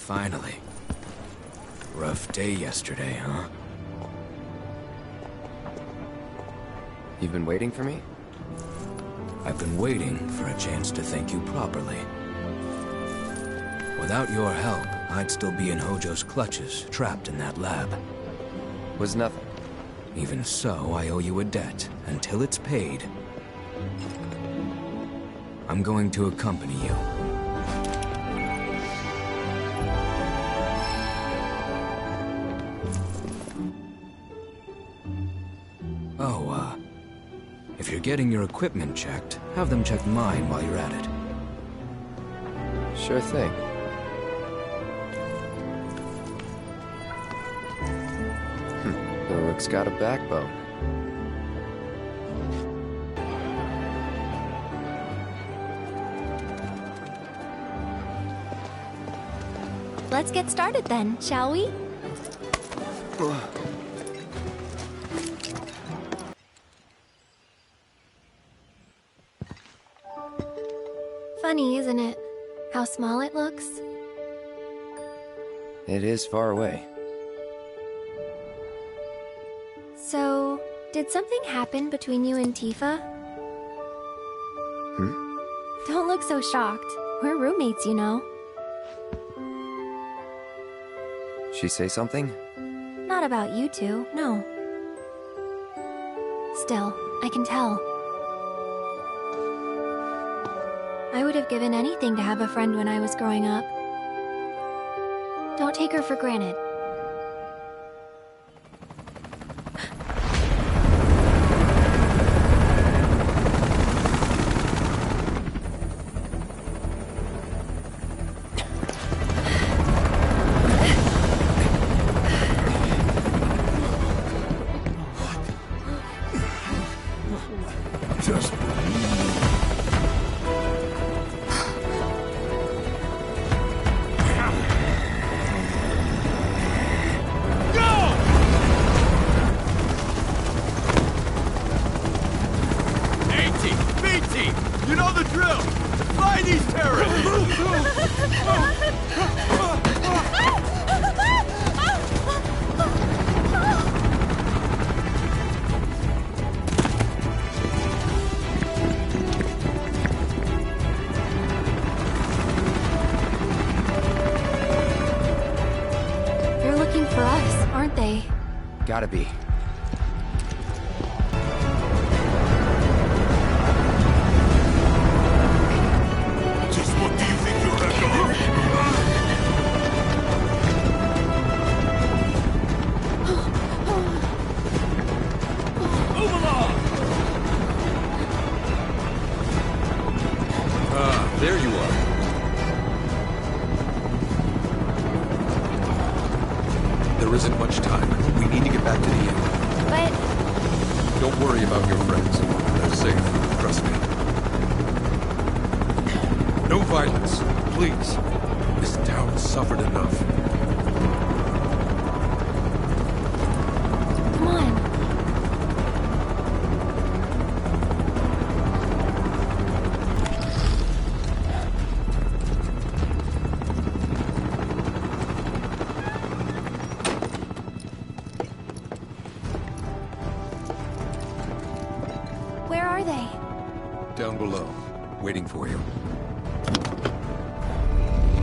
Finally. Rough day yesterday, huh? You've been waiting for me? I've been waiting for a chance to thank you properly. Without your help, I'd still be in Hojo's clutches, trapped in that lab. Was nothing. Even so, I owe you a debt. Until it's paid, I'm going to accompany you. Oh, if you're getting your equipment checked, have them check mine while you're at it. Sure thing. The rook's got a backbone. Let's get started then, shall we? Funny, isn't it? How small it looks? It is far away. So, did something happen between you and Tifa? Don't look so shocked. We're roommates, you know. She say something? Not about you two, no. Still, I can tell. I would have given anything to have a friend when I was growing up. Don't take her for granted. Just you know the drill! Find these terrorists! They're looking for us, aren't they? Gotta be. There you are. There isn't much time. We need to get back to the inn. But Don't worry about your friends. They're safe. Trust me. No violence, please. This town suffered enough. come on. Where are they? Down below, waiting for you.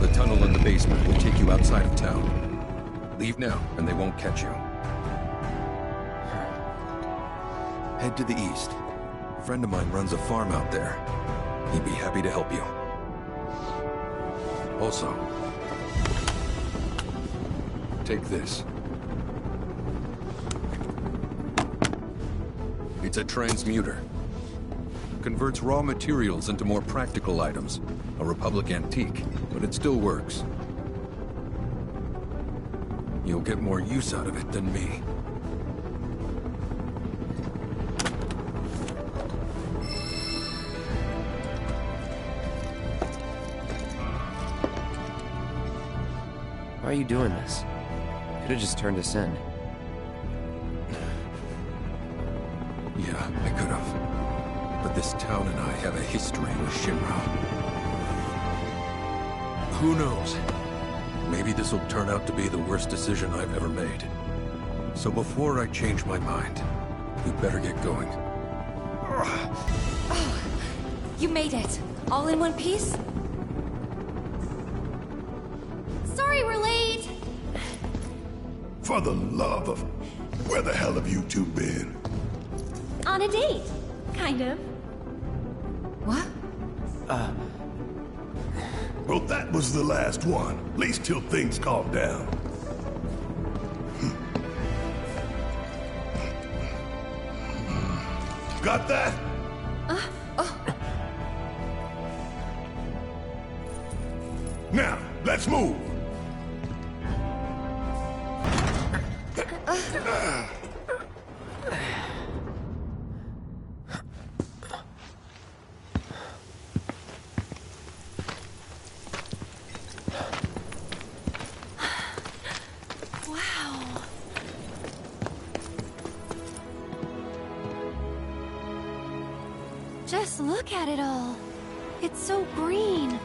The tunnel in the basement will take you outside of town. Leave now, and they won't catch you. Head to the east. A friend of mine runs a farm out there. He'd be happy to help you. Also, take this. It's a transmuter. Converts raw materials into more practical items. A Republic antique, but it still works. You'll get more use out of it than me. Why are you doing this? Could have just turned us in. Yeah, I could have. But this town and I have a history with Shinra. Who knows? Maybe this'll turn out to be the worst decision I've ever made. So before I change my mind, you better get going. Oh, you made it. All in one piece? Sorry we're late! For the love of... Where the hell have you two been? On a date. Kind of. What? Well, that was the last one. At least till things calm down. Got that? Now, let's move. Wow. Just look at it all. It's so green.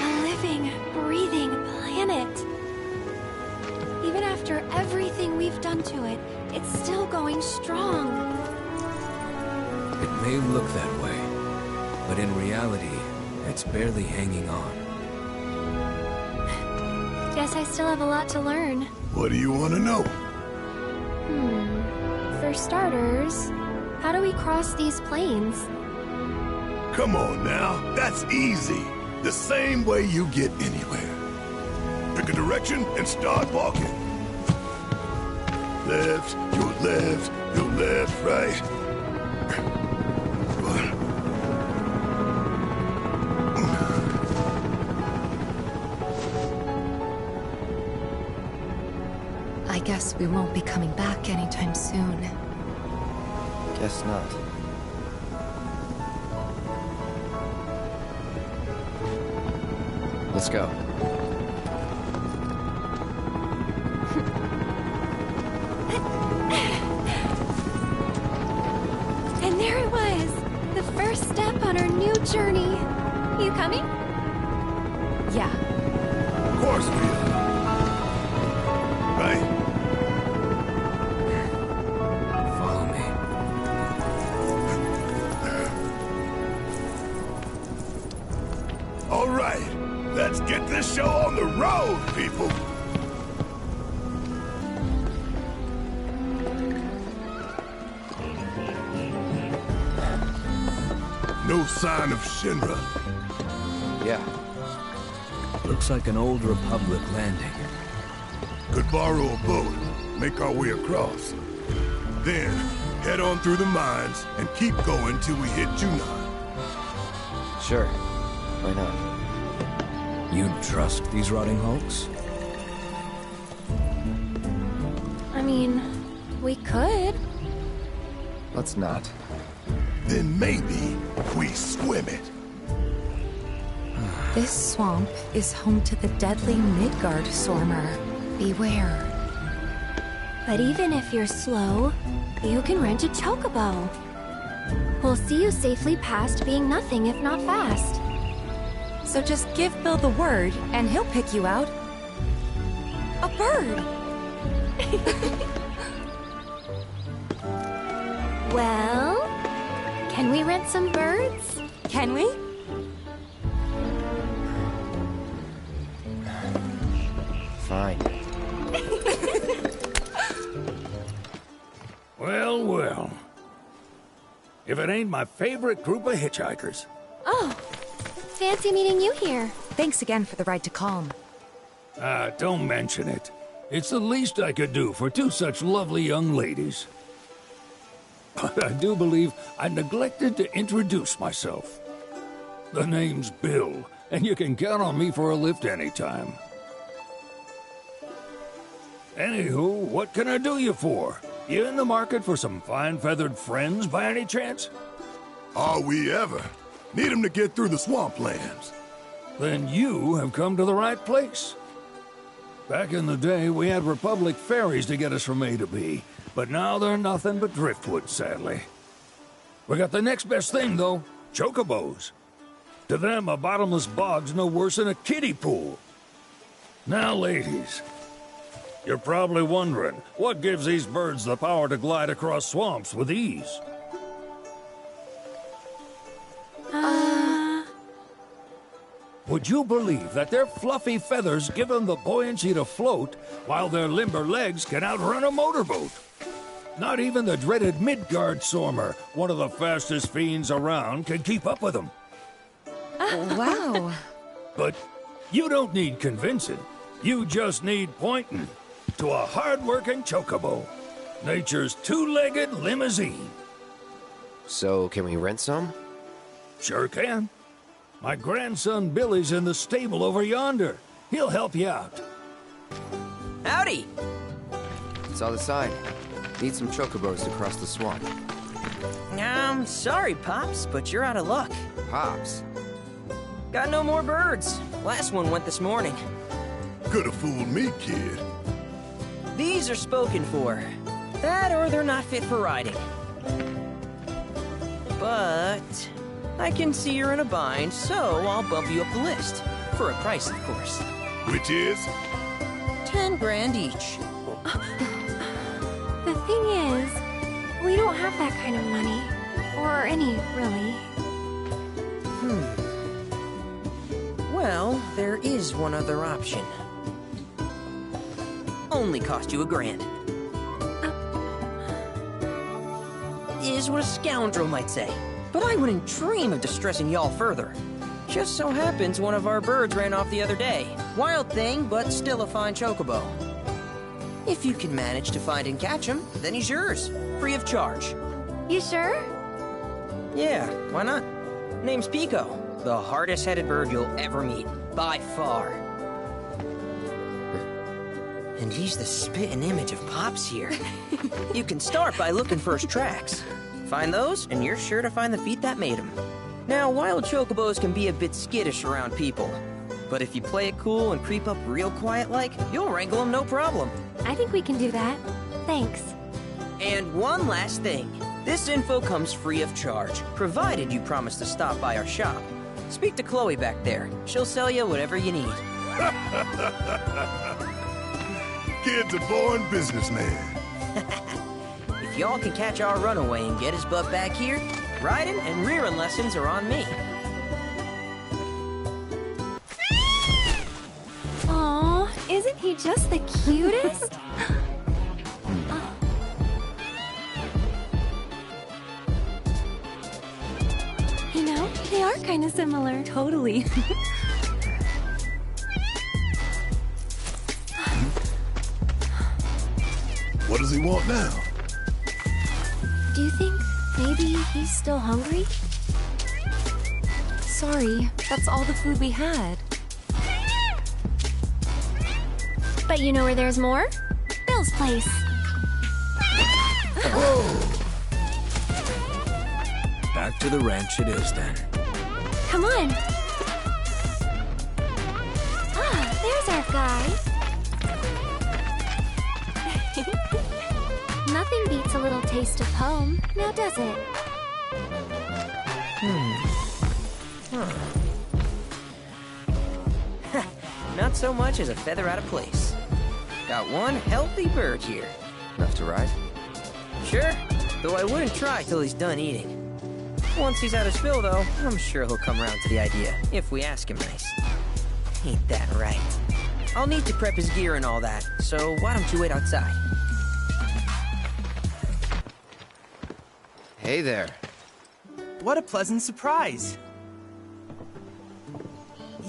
A living, breathing planet. Even after everything we've done to it, it's still going strong. It may look that way, but in reality, it's barely hanging on. Guess I still have a lot to learn. What do you want to know? For starters, how do we cross these plains? Come on now, that's easy. The same way you get anywhere. Pick a direction and start walking. Left, your left, right. I guess we won't be coming back anytime soon. Guess not. Let's go. And there it was! The first step on our new journey. You coming? Yeah. Of course we are. Right? Follow me. All right, let's get this show on the road, people. No sign of Shinra. Yeah. Looks like an old Republic landing. Could borrow a boat, make our way across. Then, head on through the mines and keep going till we hit Junon. Sure. Why not? You'd trust these rotting hulks? I mean, we could. Let's not. Then maybe we swim it. This swamp is home to the deadly Midgard Stormer. Beware. But even if you're slow, you can rent a chocobo. We'll see you safely past being nothing if not fast. So just give Bill the word, and he'll pick you out. A bird! Well, can we rent some birds? Can we? Fine. Well, well. If it ain't my favorite group of hitchhikers. Oh, fancy meeting you here. Thanks again for the ride to Calm. Don't mention it. It's the least I could do for two such lovely young ladies. But I do believe I neglected to introduce myself. The name's Bill, and you can count on me for a lift anytime. Anywho, what can I do you for? You in the market for some fine feathered friends by any chance? Are we ever? Need 'em to get through the swamplands. Then you have come to the right place. Back in the day, we had Republic ferries to get us from A to B, but now they're nothing but driftwood, sadly. We got the next best thing, though. Chocobos. To them, a bottomless bog's no worse than a kiddie pool. Now, ladies, you're probably wondering, what gives these birds the power to glide across swamps with ease? Would you believe that their fluffy feathers give them the buoyancy to float, while their limber legs can outrun a motorboat? Not even the dreaded Midgard Sormer, one of the fastest fiends around, can keep up with them. Wow. But you don't need convincing. You just need pointing to a hard-working chocobo. Nature's two-legged limousine. So, can we rent some? Sure can. My grandson Billy's in the stable over yonder. He'll help you out. Howdy! Saw the sign. Need some chocobos to cross the swamp. I'm sorry, Pops, but you're out of luck. Pops. Got no more birds. Last one went this morning. Could've fooled me, kid. These are spoken for. That or they're not fit for riding. But I can see you're in a bind, so I'll bump you up the list. For a price, of course. Which is? 10 grand each. The thing is, we don't have that kind of money. Or any, really. Well, there is one other option. Only cost you $1,000. Is what a scoundrel might say. But I wouldn't dream of distressing y'all further. Just so happens one of our birds ran off the other day. Wild thing, but still a fine chocobo. If you can manage to find and catch him, then he's yours. Free of charge. You sure? Yeah, why not? Name's Pico. The hardest-headed bird you'll ever meet. By far. And he's the spitting image of Pops here. You can start by looking for his tracks. Find those, and you're sure to find the feet that made him. Now, wild chocobos can be a bit skittish around people. But if you play it cool and creep up real quiet-like, you'll wrangle them no problem. I think we can do that. Thanks. And one last thing. This info comes free of charge, provided you promise to stop by our shop. Speak to Chloe back there. She'll sell you whatever you need. Kid's a born businessman. If y'all can catch our runaway and get his butt back here, riding and rearing lessons are on me. Aw, isn't he just the cutest? You know, they are kind of similar. Totally. What does he want now? Do you think maybe he's still hungry? Sorry, that's all the food we had. But you know where there's more? Bill's place. Back to the ranch it is then. Come on. Ah, there's our guy. Nothing beats a little taste of home, now does it? Not so much as a feather out of place. Got one healthy bird here. Enough to ride? Sure, though I wouldn't try till he's done eating. Once he's had his fill, though, I'm sure he'll come around to the idea, if we ask him nice. Ain't that right? I'll need to prep his gear and all that, so why don't you wait outside? Hey there. What a pleasant surprise.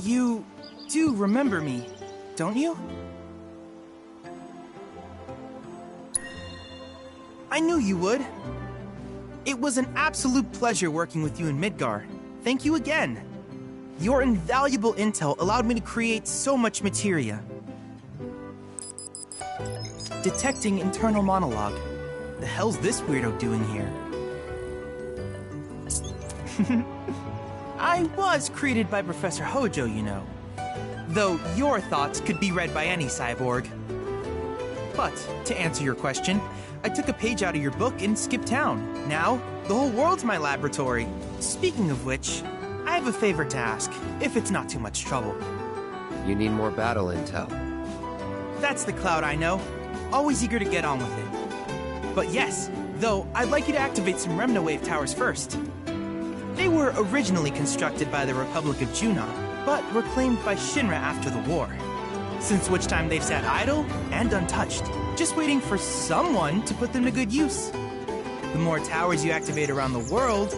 You do remember me, don't you? I knew you would. It was an absolute pleasure working with you in Midgar. Thank you again. Your invaluable intel allowed me to create so much materia. Detecting internal monologue. The hell's this weirdo doing here? I was created by Professor Hojo, you know. Though your thoughts could be read by any cyborg. But, to answer your question, I took a page out of your book and skipped town. Now, the whole world's my laboratory. Speaking of which, I have a favor to ask, if it's not too much trouble. You need more battle intel. That's the Cloud I know. Always eager to get on with it. But yes, though, I'd like you to activate some Remnawave towers first. They were originally constructed by the Republic of Junon, but were claimed by Shinra after the war. Since which time they've sat idle and untouched, just waiting for someone to put them to good use. The more towers you activate around the world,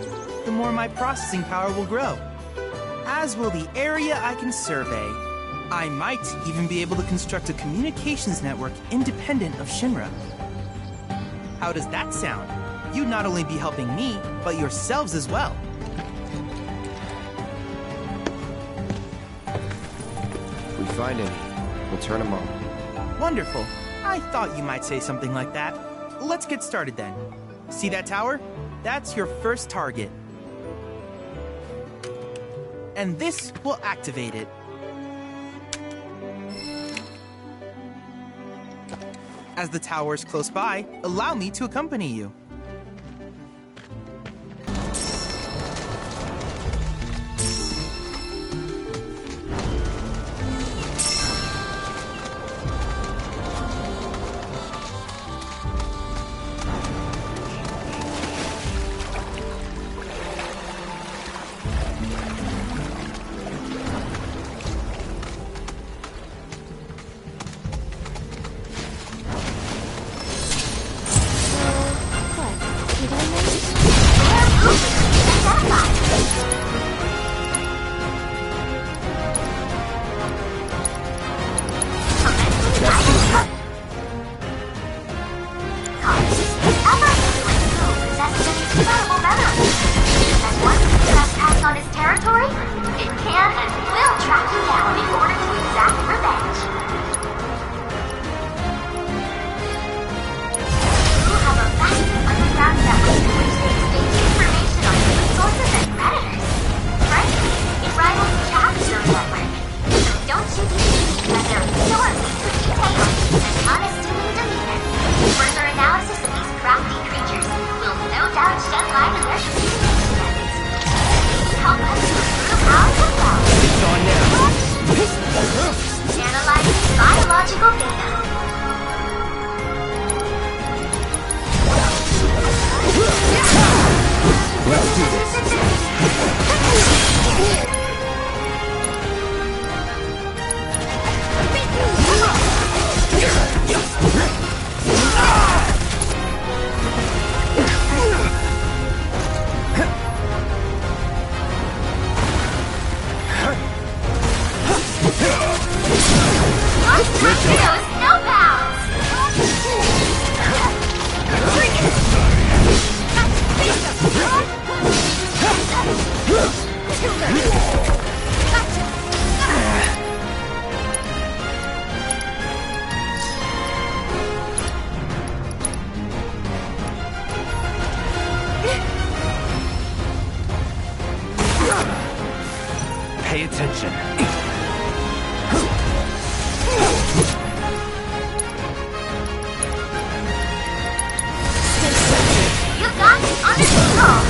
the more my processing power will grow. As will the area I can survey. I might even be able to construct a communications network independent of Shinra. How does that sound? You'd not only be helping me, but yourselves as well. If we find any, we'll turn them on. Wonderful. I thought you might say something like that. Let's get started then. See that tower? That's your first target. And this will activate it. As the tower is close by, allow me to accompany you. Pay attention. You've got me under control.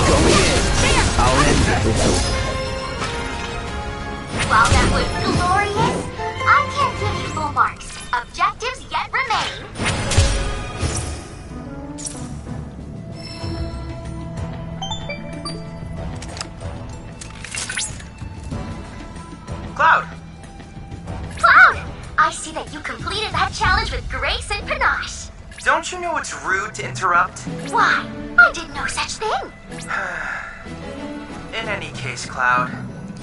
Go in. I'll end it. While that was glorious, I can't give you full marks. Objectives yet remain. Cloud! Cloud! I see that you completed that challenge with grace and panache. Don't you know it's rude to interrupt? Why? I did no such thing. In any case, Cloud,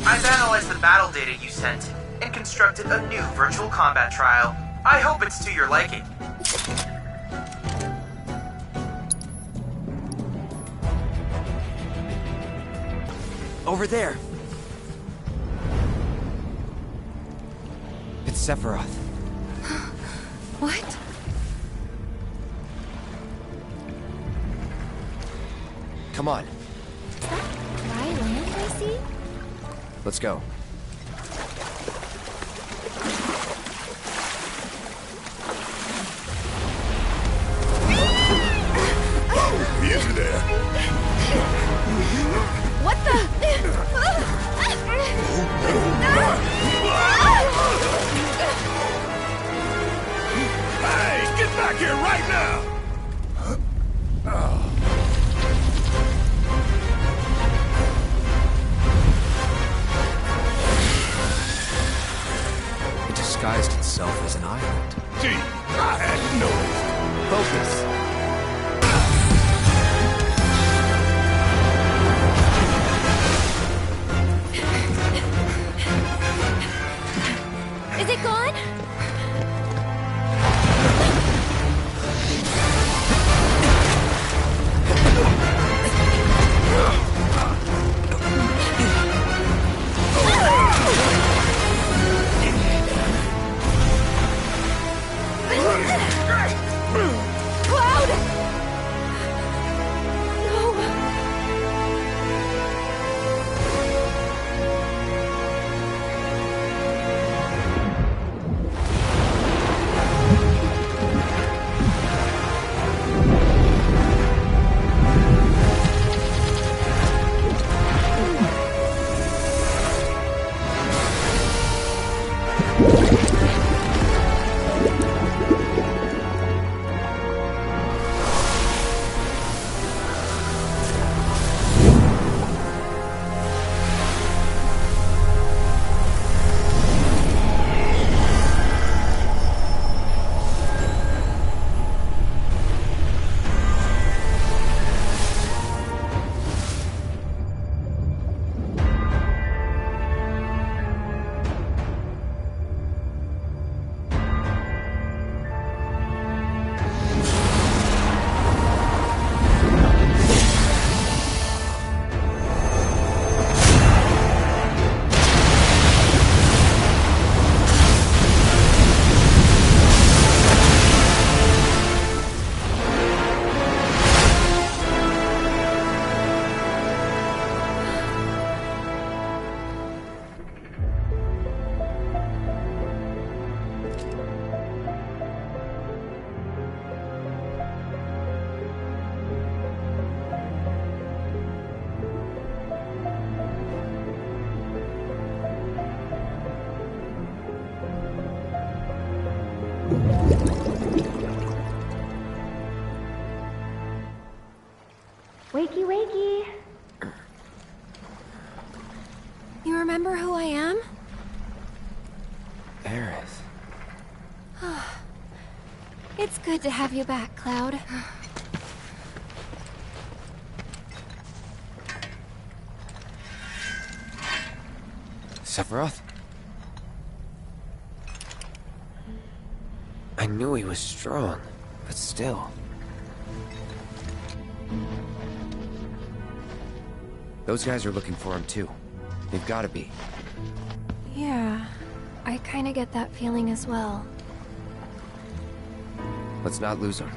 I've analyzed the battle data you sent and constructed a new virtual combat trial. I hope it's to your liking. Over there! It's Sephiroth. What? Come on, Dry land, I see? let's go. Easy there. What the? Hey, get back here right now! It disguised itself as an island. Gee, I had noticed. Focus. Is it gone? Cloud! No. Wakey, wakey. You remember who I am? Aerith. It's good to have you back, Cloud. Sephiroth? I knew he was strong, but still. Those guys are looking for him too. They've gotta be. Yeah, I kinda get that feeling as well. Let's not lose him.